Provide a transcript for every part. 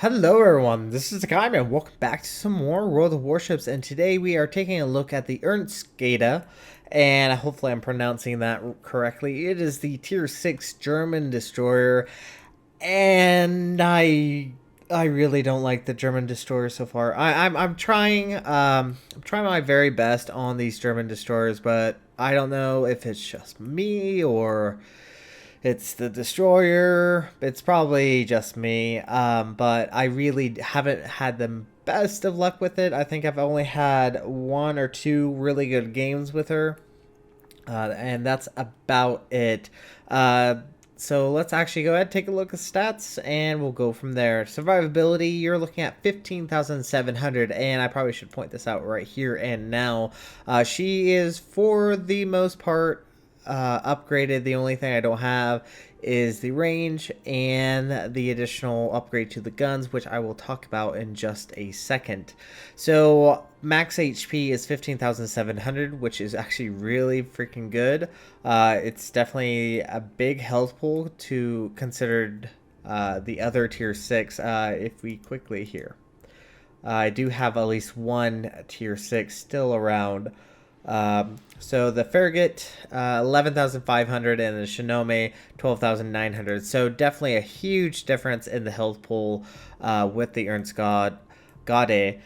Hello everyone, this is Hakaym and welcome back to some more World of Warships, and today we are taking a look at the Ernst Gaede, and hopefully I'm pronouncing that correctly. It is the Tier 6 German destroyer, and I really don't like the German destroyer so far. I'm trying my very best on these German destroyers, but I don't know if it's just me or it's the destroyer. It's probably just me. But I really haven't had the best of luck with it. I think I've only had one or two really good games with her. And that's about it. So let's actually go ahead and take a look at stats and we'll go from there. Survivability, you're looking at 15,700, and I probably should point this out right here and now. She is, for the most part, upgraded. The only thing I don't have is the range and the additional upgrade to the guns, which I will talk about in just a second. So max HP is 15,700, which is actually really freaking good. It's definitely a big health pool to considered the other tier 6. If we quickly here, I do have at least one tier 6 still around. So the Farragut, 11,500, and the Shinome, 12,900. So definitely a huge difference in the health pool with the Ernst Gaede.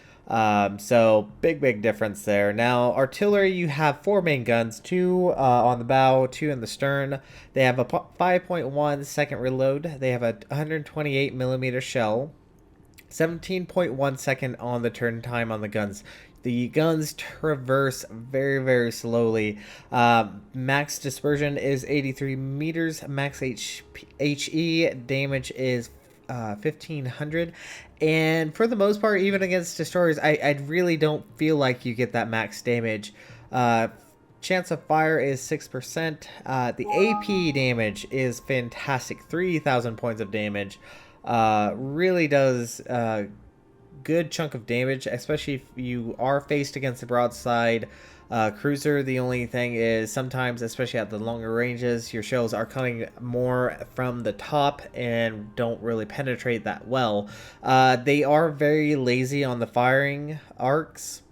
So big difference there. Now artillery, you have 4 main guns, 2 on the bow, 2 in the stern. They have a 5.1 second reload. They have a 128 millimeter shell. 17.1 second on the turn time on the guns. The guns traverse very slowly. Max dispersion is 83 meters. Max HE damage is 1500. And for the most part, even against destroyers, I really don't feel like you get that max damage. Chance of fire is 6%. The AP damage is fantastic. 3,000 points of damage. Really does good chunk of damage, especially if you are faced against a broadside cruiser. The only thing is sometimes, especially at the longer ranges, your shells are coming more from the top and don't really penetrate that well. They are very lazy on the firing arcs.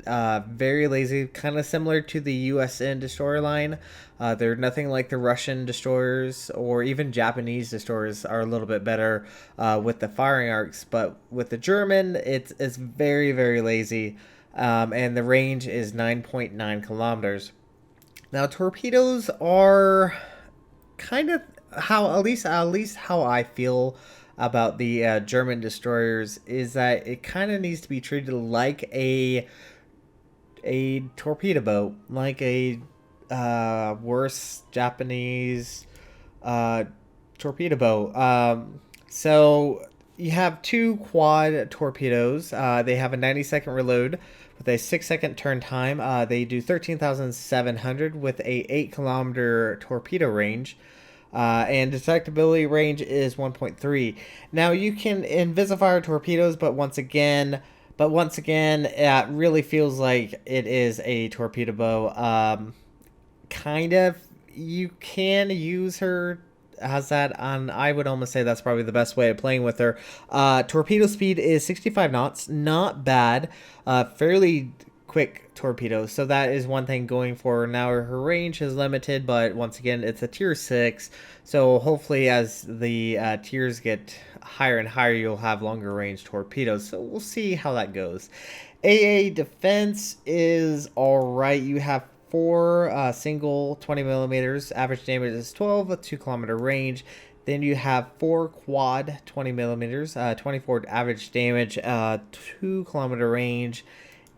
Very lazy, kind of similar to the USN destroyer line. They're nothing like the Russian destroyers, or even Japanese destroyers are a little bit better with the firing arcs, but with the German, it's very lazy, and the range is 9.9 kilometers. Now torpedoes are kind of how at least how I feel about the German destroyers is that it kind of needs to be treated like a torpedo boat, like a worse Japanese torpedo boat. So you have 2 quad torpedoes. They have a 90-second reload with a 6-second turn time. They do 13,700 with a 8-kilometer torpedo range. And detectability range is 1.3. Now you can invisifire torpedoes, but once again, it really feels like it is a torpedo bow. Kind of, you can use her as that, and I would almost say that's probably the best way of playing with her. Torpedo speed is 65 knots, not bad. Fairly quick torpedo, so that is one thing going for now. Her range is limited, but once again, it's a tier 6, so hopefully as the tiers get higher and higher, you'll have longer range torpedoes, so we'll see how that goes. AA defense is alright. You have 4 single 20 millimeters, average damage is 12, a 2-kilometer range. Then you have 4 quad 20 millimeters, 24 average damage, 2-kilometer range.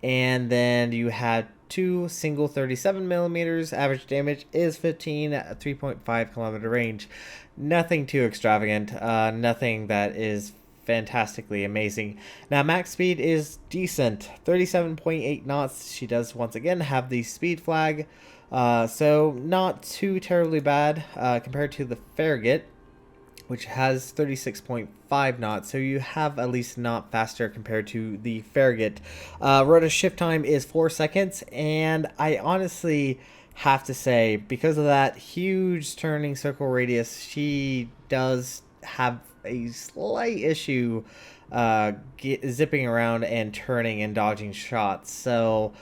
And then you had 2 single 37 millimeters, average damage is 15, 3.5 kilometer range. Nothing too extravagant, nothing that is fantastically amazing. Now max speed is decent, 37.8 knots. She does once again have the speed flag, so not too terribly bad compared to the Farragut, which has 36.5 knots, so you have at least not faster compared to the Farragut. Rotor shift time is 4 seconds, and I honestly have to say, because of that huge turning circle radius, she does have a slight issue zipping around and turning and dodging shots. So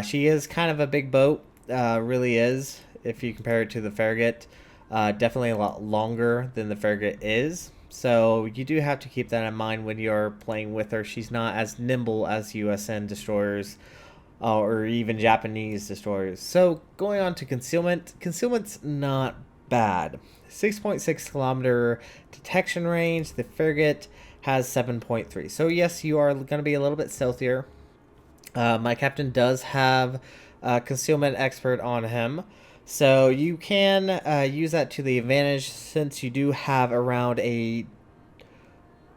she is kind of a big boat, really is, if you compare it to the Farragut. Definitely a lot longer than the Farragut is. So you do have to keep that in mind when you're playing with her. She's not as nimble as USN destroyers or even Japanese destroyers. So going on to concealment. Concealment's not bad. 6.6 kilometer detection range. The Farragut has 7.3. So yes, you are going to be a little bit stealthier. My captain does have Concealment Expert on him. So you can use that to the advantage since you do have around a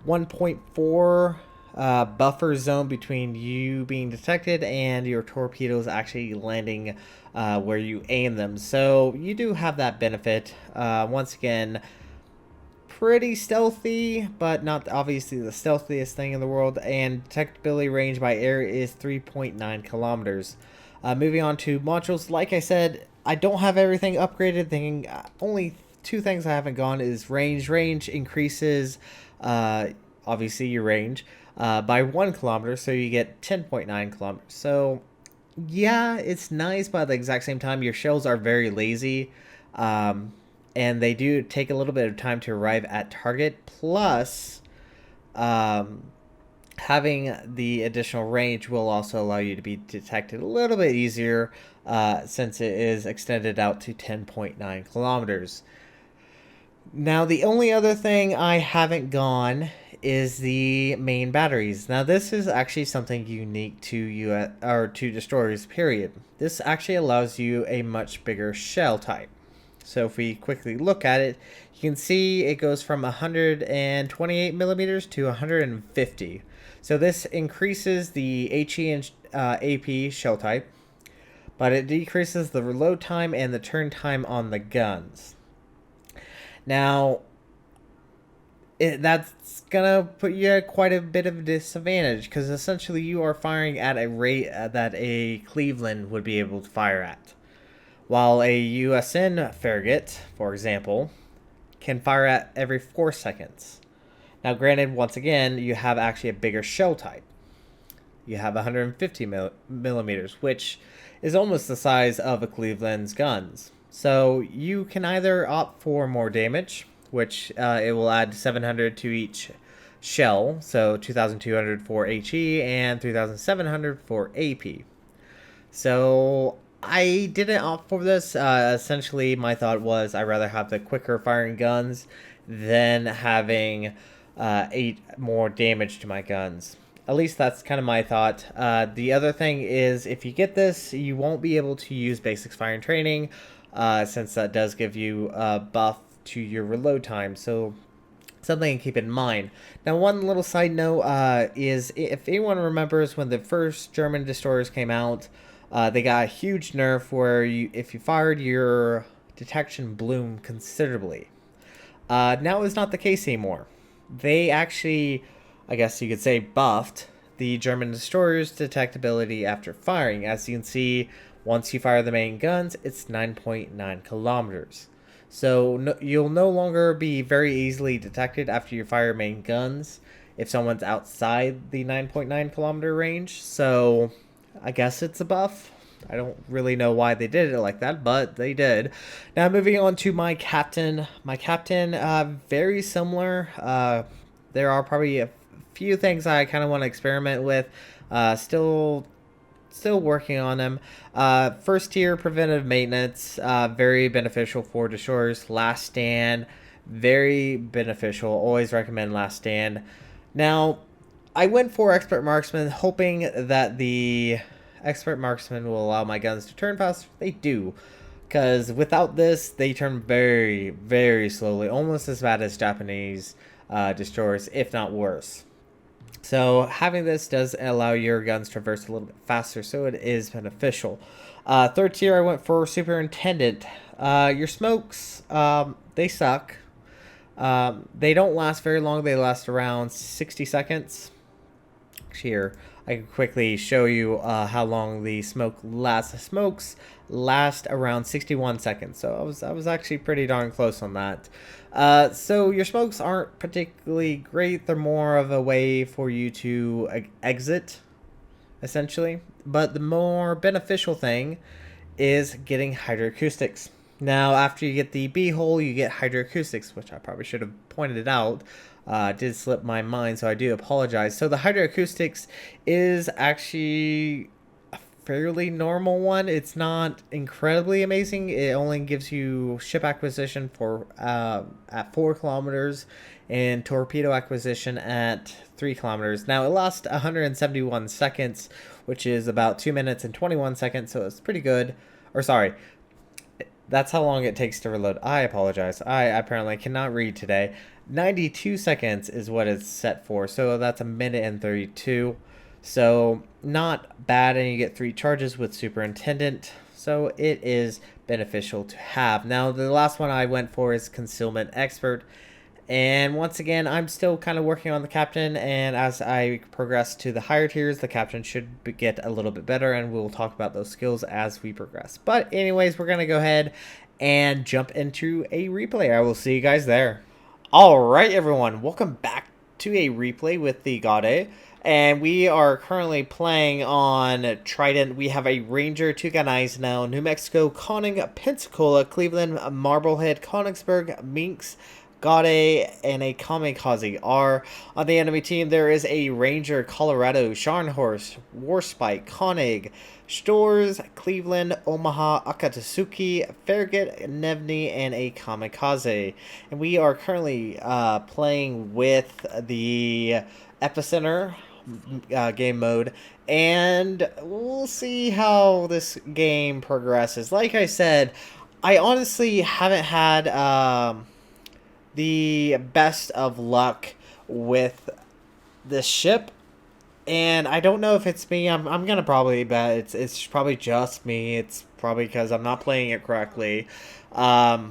1.4 buffer zone between you being detected and your torpedoes actually landing where you aim them. So you do have that benefit. Once again, pretty stealthy, but not obviously the stealthiest thing in the world. And detectability range by air is 3.9 kilometers. Moving on to modules, like I said, I don't have everything upgraded. Only two things I haven't gone is range. Range increases, obviously your range, by 1 kilometer, so you get 10.9 kilometers. So yeah, it's nice, but at the exact same time, your shells are very lazy, and they do take a little bit of time to arrive at target. Plus, having the additional range will also allow you to be detected a little bit easier, since it is extended out to 10.9 kilometers. Now, the only other thing I haven't gone is the main batteries. Now, this is actually something unique to to destroyers, period. This actually allows you a much bigger shell type. So if we quickly look at it, you can see it goes from 128 millimeters to 150. So this increases the HE and AP shell type, but it decreases the reload time and the turn time on the guns. Now, that's gonna put you at quite a bit of a disadvantage, because essentially you are firing at a rate that a Cleveland would be able to fire at, while a USN Farragut, for example, can fire at every 4 seconds. Now, granted, once again, you have actually a bigger shell type. You have 150 millimeters, which is almost the size of a Cleveland's guns. So you can either opt for more damage, which it will add 700 to each shell, so 2,200 for HE and 3,700 for AP. So I didn't opt for this. Essentially, my thought was I'd rather have the quicker firing guns than having 8 more damage to my guns. At least that's kind of my thought. The other thing is, if you get this, you won't be able to use basics fire and training, since that does give you a buff to your reload time. So something to keep in mind. Now, one little side note is, if anyone remembers when the first German destroyers came out, they got a huge nerf where if you fired, your detection bloomed considerably. Now it's not the case anymore. They actually, I guess you could say, buffed the German destroyers' detectability after firing. As you can see, once you fire the main guns, it's 9.9 kilometers. So you'll no longer be very easily detected after you fire main guns if someone's outside the 9.9 kilometer range. So I guess it's a buff. I don't really know why they did it like that, but they did. Now, moving on to my captain. My captain, very similar. There are probably a few things I kind of want to experiment with. Still working on them. First tier preventive maintenance, very beneficial for destroyers. Last stand, very beneficial. Always recommend last stand. Now, I went for expert marksman, hoping that the expert marksman will allow my guns to turn faster. They do, because without this, they turn very, very slowly, almost as bad as Japanese destroyers, if not worse. So having this does allow your guns to traverse a little bit faster, so it is beneficial. Third tier, I went for superintendent. Your smokes, they suck. They don't last very long. They last around 60 seconds. Here, I can quickly show you how long the smoke lasts. The smokes last around 61 seconds, so I was actually pretty darn close on that. So your smokes aren't particularly great. They're more of a way for you to exit, essentially. But the more beneficial thing is getting hydroacoustics. Now, after you get the B hole, you get hydroacoustics, which I probably should have pointed out. Did slip my mind, so I do apologize. So the hydroacoustics is actually a fairly normal one. It's not incredibly amazing. It only gives you ship acquisition for at 4 kilometers and torpedo acquisition at 3 kilometers. Now, it lasts 171 seconds, which is about 2 minutes and 21 seconds, so it's pretty good. Or sorry, that's how long it takes to reload. I apologize. I apparently cannot read today. 92 seconds is what it's set for, so that's a minute and 32. So not bad, and you get 3 charges with Superintendent, so it is beneficial to have. Now, the last one I went for is Concealment Expert. And once again, I'm still kind of working on the captain, and as I progress to the higher tiers, the captain should get a little bit better, and we'll talk about those skills as we progress. But anyways, we're going to go ahead and jump into a replay. I will see you guys there. Alright everyone, welcome back to a replay with the Gaede. And we are currently playing on Trident. We have a Ranger, 2 guys now, New Mexico, Conning, Pensacola, Cleveland, Marblehead, Konigsberg, Minx, Gaede, and a Kamikaze R. On the enemy team, there is a Ranger, Colorado, Scharnhorst, Warspite, Konig, Stores, Cleveland, Omaha, Akatsuki, Farragut, Nevny, and a Kamikaze. And we are currently playing with the Epicenter game mode, and we'll see how this game progresses. Like I said, I honestly haven't had the best of luck with this ship, and I don't know if it's me. I'm gonna probably bet it's probably just me. It's probably because I'm not playing it correctly. But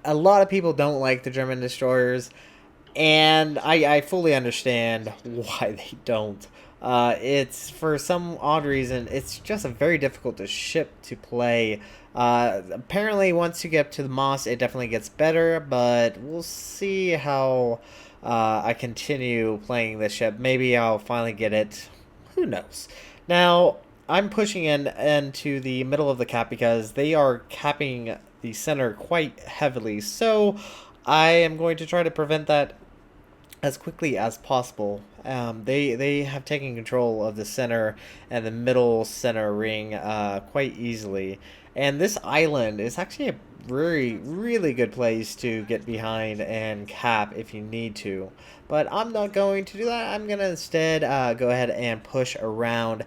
a lot of people don't like the German destroyers, and I fully understand why they don't. It's for some odd reason, it's just a very difficult ship to play. Apparently once you get up to the Moss, it definitely gets better, but we'll see how I continue playing this ship. Maybe I'll finally get it. Who knows? Now, I'm pushing into the middle of the cap because they are capping the center quite heavily, so I am going to try to prevent that as quickly as possible. They have taken control of the center and the middle center ring quite easily. And this island is actually a really good place to get behind and cap if you need to. But I'm not going to do that. I'm going to instead go ahead and push around,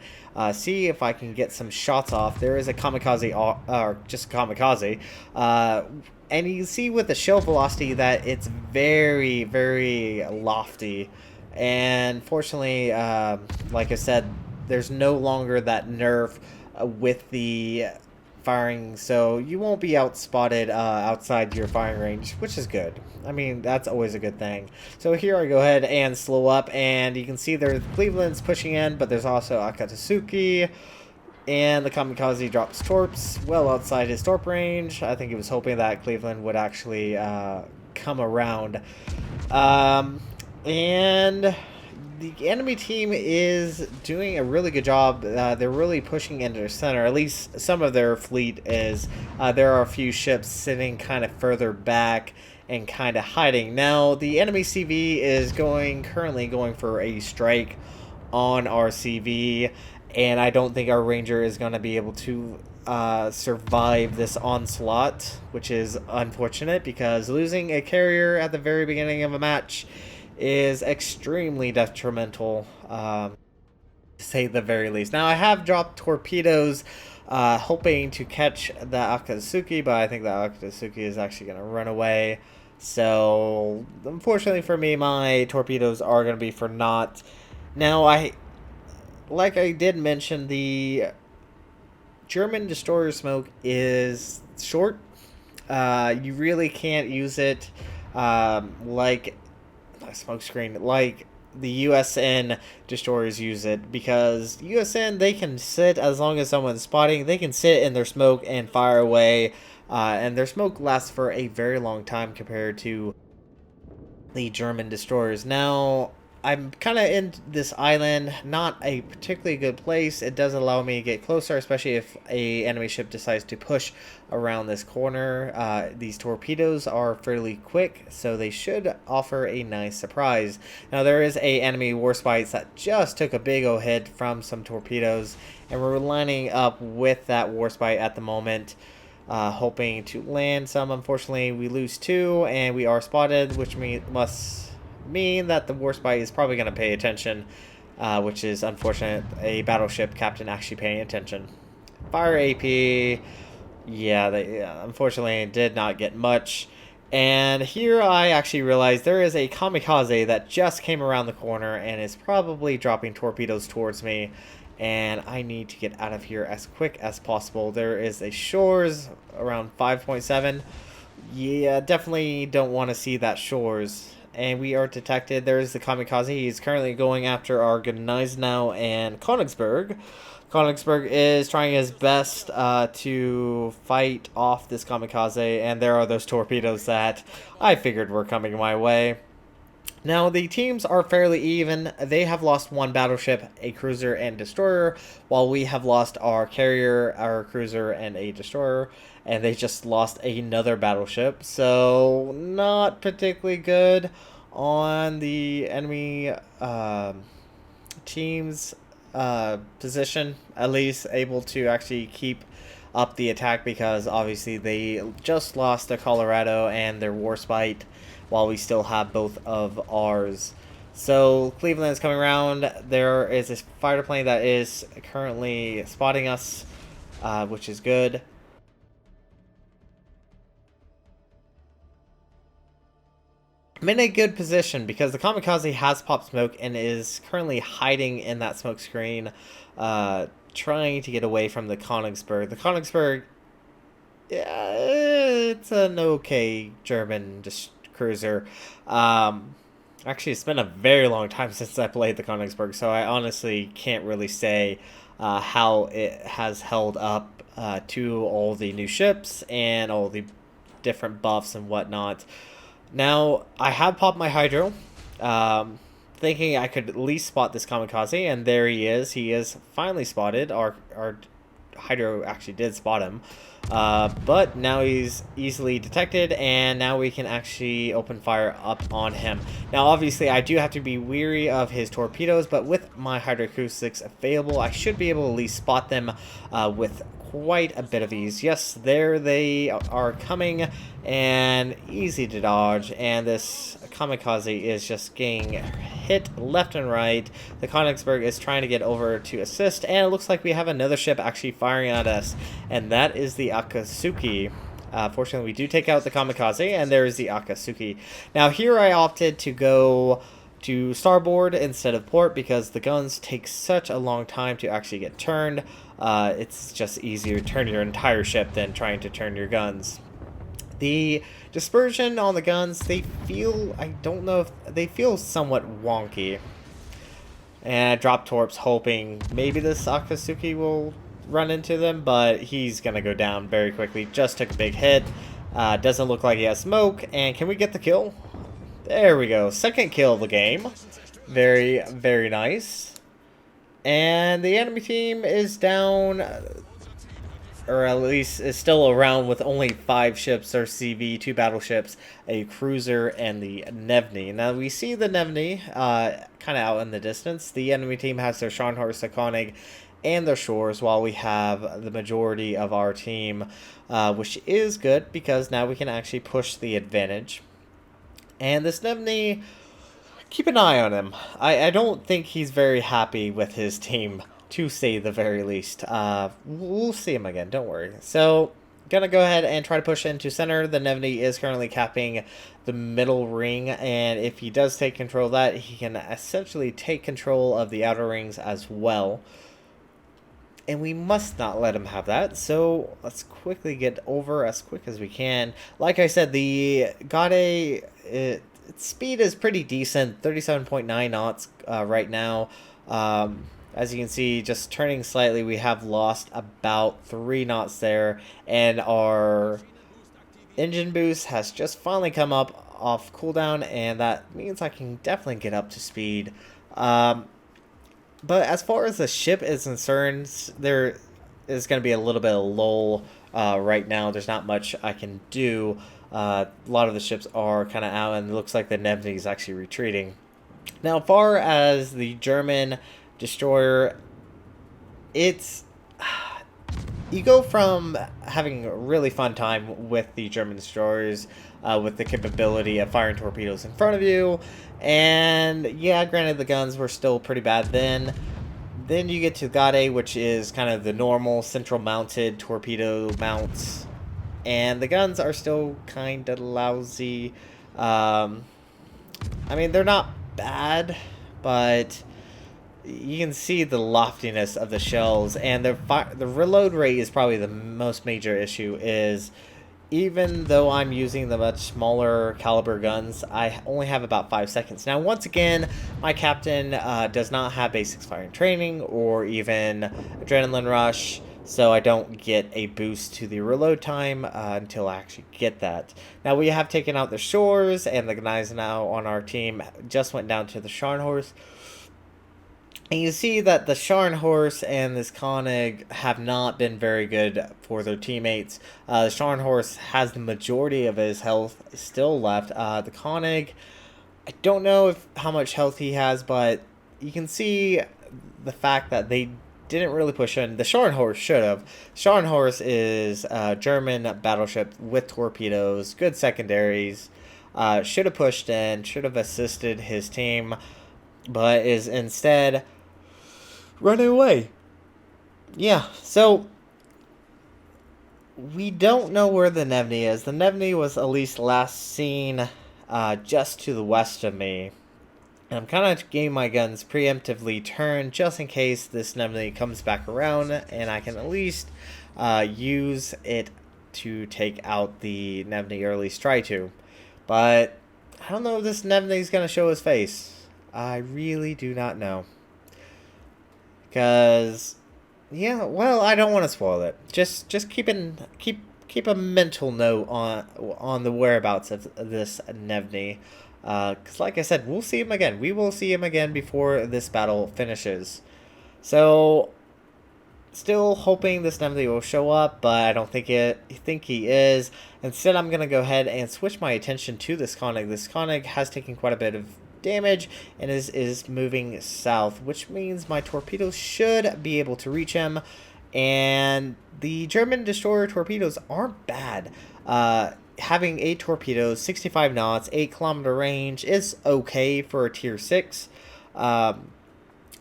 see if I can get some shots off. There is a kamikaze, or just a kamikaze. And you can see with the shell velocity that it's very lofty. And fortunately, like I said, there's no longer that nerf with the firing, so you won't be outspotted outside your firing range, which is good. I mean, that's always a good thing. So here I go ahead and slow up, and you can see there Cleveland's pushing in, but there's also Akatsuki, and the Kamikaze drops torps well outside his torp range. I think he was hoping that Cleveland would actually come around. And the enemy team is doing a really good job. They're really pushing into their center. At least some of their fleet is. There are a few ships sitting kind of further back and kind of hiding. Now, the enemy CV is currently going for a strike on our CV, and I don't think our Ranger is going to be able to survive this onslaught, which is unfortunate because losing a carrier at the very beginning of a match is extremely detrimental, to say the very least. Now, I have dropped torpedoes, hoping to catch the Akatsuki, but I think the Akatsuki is actually going to run away. So, unfortunately for me, my torpedoes are going to be for naught. Now, like I did mention, the German destroyer smoke is short. You really can't use it like a smoke screen like the USN destroyers use it, because USN, they can sit as long as someone's spotting. They can sit in their smoke and fire away, and their smoke lasts for a very long time compared to the German destroyers. Now, I'm kind of in this island, not a particularly good place. It does allow me to get closer, especially if a enemy ship decides to push around this corner. These torpedoes are fairly quick, so they should offer a nice surprise. Now, there is a enemy Warships that just took a big old hit from some torpedoes, and we're lining up with that Warspite at the moment. Hoping to land some. Unfortunately, we lose 2, and we are spotted, which must mean that the Warspite is probably going to pay attention, which is unfortunate. A battleship captain actually paying attention. Fire AP, yeah, they unfortunately did not get much. And here I actually realized there is a kamikaze that just came around the corner and is probably dropping torpedoes towards me. And I need to get out of here as quick as possible. There is a shores around 5.7. Yeah, definitely don't want to see that shores. And we are detected. There is the kamikaze. He's currently going after our Gneisenau and Königsberg. Königsberg is trying his best to fight off this kamikaze. And there are those torpedoes that I figured were coming my way. Now, the teams are fairly even. They have lost 1 battleship, a cruiser, and destroyer, while we have lost our carrier, our cruiser, and a destroyer, and they just lost another battleship. So, not particularly good on the enemy team's position, at least able to actually keep up the attack, because obviously they just lost their Colorado and their Warspite, while we still have both of ours. So Cleveland is coming around. There is a fighter plane that is currently spotting us, which is good. I'm in a good position because the kamikaze has popped smoke and is currently hiding in that smoke screen, trying to get away from the Königsberg. The Königsberg, yeah, it's an okay German cruiser. Actually, it's been a very long time since I played the Königsberg, so I honestly can't really say how it has held up to all the new ships and all the different buffs and whatnot. Now, I have popped my Hydro, thinking I could at least spot this kamikaze, and there he is. He is finally spotted. Our Hydro actually did spot him. But now he's easily detected, and now we can actually open fire up on him. Now, obviously, I do have to be weary of his torpedoes, but with my Hydroacoustics available, I should be able to at least spot them with quite a bit of ease. Yes, there they are coming, and easy to dodge, and this kamikaze is just getting hit left and right. The Königsberg is trying to get over to assist, and it looks like we have another ship actually firing at us, and that is the Akatsuki. Fortunately, we do take out the kamikaze, and there is the Akatsuki. Now, here I opted to go to starboard instead of port because the guns take such a long time to actually get turned. It's just easier to turn your entire ship than trying to turn your guns. The dispersion on the guns, they feel, I don't know if they feel somewhat wonky. And I dropped torps hoping maybe this Akatsuki will run into them, but he's gonna go down very quickly. Just took a big hit. Doesn't look like he has smoke. And can we get the kill? There we go. Second kill of the game. Very, very nice. And the enemy team is down, or at least is still around with only 5 ships, or CV, 2 battleships, a cruiser, and the Nevny. Now we see the Nevny kind of out in the distance. The enemy team has their Scharnhorst, Koenig, and their shores, while we have the majority of our team, which is good because now we can actually push the advantage. And this Nevny, keep an eye on him. I don't think he's very happy with his team, to say the very least. We'll see him again, don't worry. So, gonna go ahead and try to push into center. The Nevny is currently capping the middle ring, and if he does take control of that, he can essentially take control of the outer rings as well. And we must not let him have that, so let's quickly get over as quick as we can. Like I said, the Gaede, its speed is pretty decent, 37.9 knots right now. As you can see, just turning slightly, we have lost about 3 knots there, and our engine boost has just finally come up off cooldown, and that means I can definitely get up to speed. But as far as the ship is concerned, there is going to be a little bit of lull right now. There's not much I can do. A lot of the ships are kind of out, and it looks like the Nevny is actually retreating. Now, as far as the German destroyer, it's you go from having a really fun time with the German destroyers with the capability of firing torpedoes in front of you, and yeah, granted the guns were still pretty bad then. Then you get to Gaede, which is kind of the normal central mounted torpedo mounts, and the guns are still kind of lousy. I mean, they're not bad, but you can see the loftiness of the shells, and the reload rate is probably the most major issue. Is even though I'm using the much smaller caliber guns, I only have about 5 seconds. Now, once again, my captain does not have basics firing training or even adrenaline rush, so I don't get a boost to the reload time until I actually get that. Now, we have taken out the shores, and the guys now on our team just went down to the Scharnhorst. And you see that the Scharnhorst and this Koenig have not been very good for their teammates. The Scharnhorst has the majority of his health still left. The Koenig, I don't know how much health he has, but you can see the fact that they didn't really push in. The Scharnhorst should have. Scharnhorst is a German battleship with torpedoes, good secondaries. Should have pushed in, should have assisted his team, but is instead running away. Yeah, so we don't know where the Nevny is. The Nevny was at least last seen just to the west of me. And I'm kind of getting my guns preemptively turned just in case this Nevny comes back around, and I can at least use it to take out the Nevny early strike to. But I don't know if this Nevny is going to show his face. I really do not know. Because, yeah, well, I don't want to spoil it. Just keep a mental note on the whereabouts of this Nevny. Because, like I said, we'll see him again. We will see him again before this battle finishes. So, still hoping this Nevny will show up, but I don't think he is. Instead, I'm going to go ahead and switch my attention to this Koenig. This Koenig has taken quite a bit of damage and is moving south, which means my torpedoes should be able to reach him. And the German destroyer torpedoes aren't bad. Having 8 torpedoes, 65 knots, 8-kilometer range is okay for a tier 6.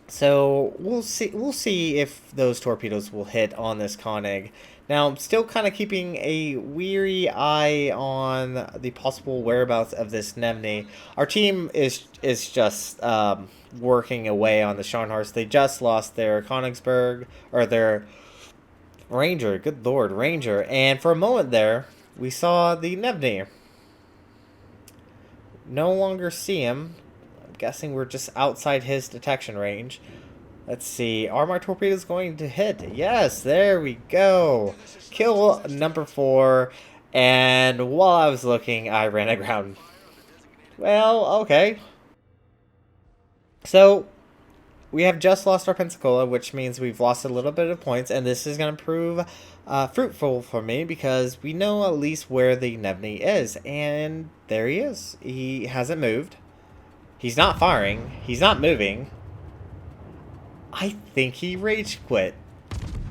So we'll see if those torpedoes will hit on this Koenig. Now, I'm still kind of keeping a weary eye on the possible whereabouts of this Nevny. Our team is just working away on the Scharnhorst. They just lost their Königsberg, or their Ranger. Good lord, Ranger. And for a moment there, we saw the Nevny. No longer see him. I'm guessing we're just outside his detection range. Let's see. Are my torpedoes going to hit? Yes, there we go. Kill number 4. And while I was looking, I ran aground. Well, okay. So, we have just lost our Pensacola, which means we've lost a little bit of points. And this is going to prove fruitful for me because we know at least where the Nevny is. And there he is. He hasn't moved. He's not firing. He's not moving. I think he rage quit.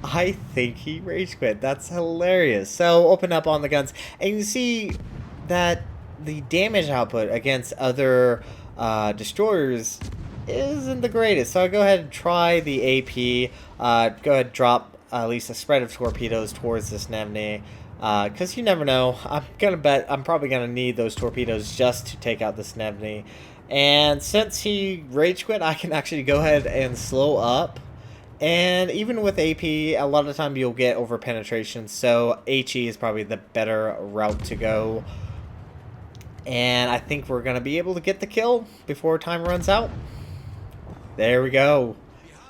That's hilarious. So, open up on the guns. And you see that the damage output against other destroyers isn't the greatest. So, I go ahead and try the AP. Go ahead and drop at least a spread of torpedoes towards this Nevny. Because you never know. I'm going to bet I'm probably going to need those torpedoes just to take out this Nevny. And since he rage quit, I can actually go ahead and slow up. And even with AP, a lot of the time you'll get over penetration. So HE is probably the better route to go. And I think we're going to be able to get the kill before time runs out. There we go.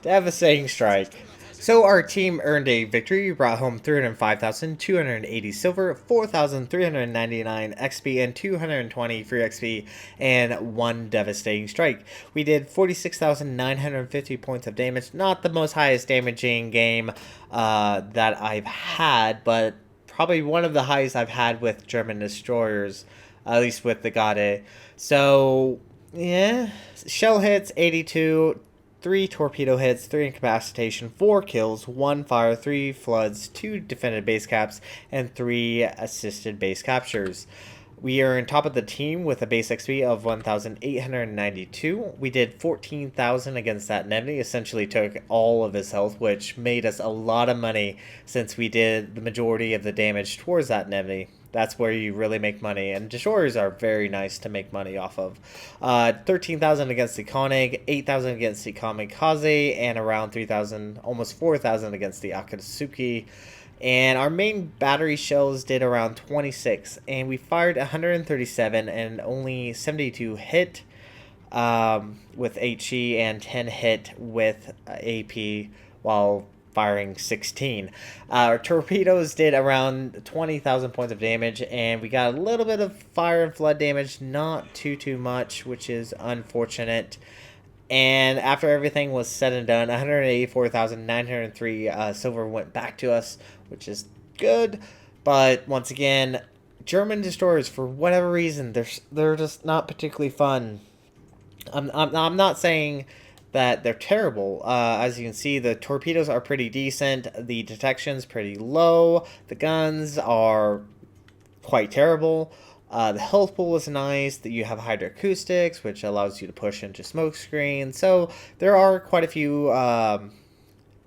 Devastating strike. So our team earned a victory. We brought home 305,280 silver, 4,399 XP, and 220 free XP, and 1 devastating strike. We did 46,950 points of damage. Not the most highest damaging game that I've had, but probably one of the highest I've had with German destroyers, at least with the Gaede. So, yeah. Shell hits, 82. 3 torpedo hits, 3 incapacitation, 4 kills, 1 fire, 3 floods, 2 defended base caps, and 3 assisted base captures. We are on top of the team with a base XP of 1,892. We did 14,000 against that Nebny, essentially took all of his health, which made us a lot of money since we did the majority of the damage towards that Nebny. That's where you really make money, and destroyers are very nice to make money off of. 13,000 against the Koenig, 8,000 against the Kamikaze, and around 3,000, almost 4,000 against the Akatsuki. And our main battery shells did around 26, and we fired 137 and only 72 hit with HE and 10 hit with AP while firing 16. Our torpedoes did around 20,000 points of damage, and we got a little bit of fire and flood damage, not too much, which is unfortunate. And after everything was said and done, 184,903 silver went back to us, which is good. But once again, German destroyers, for whatever reason, they're just not particularly fun. I'm not saying that they're terrible. As you can see, the torpedoes are pretty decent. The detection's pretty low. The guns are quite terrible. The health pool is nice. That you have Hydroacoustics, which allows you to push into smoke screen. So there are quite a few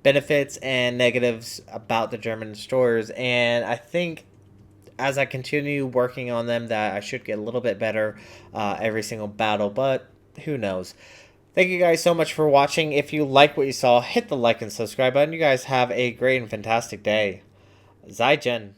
benefits and negatives about the German destroyers, and I think as I continue working on them that I should get a little bit better every single battle, but who knows. Thank you guys so much for watching. If you like what you saw, hit the like and subscribe button. You guys have a great and fantastic day. Zaijian.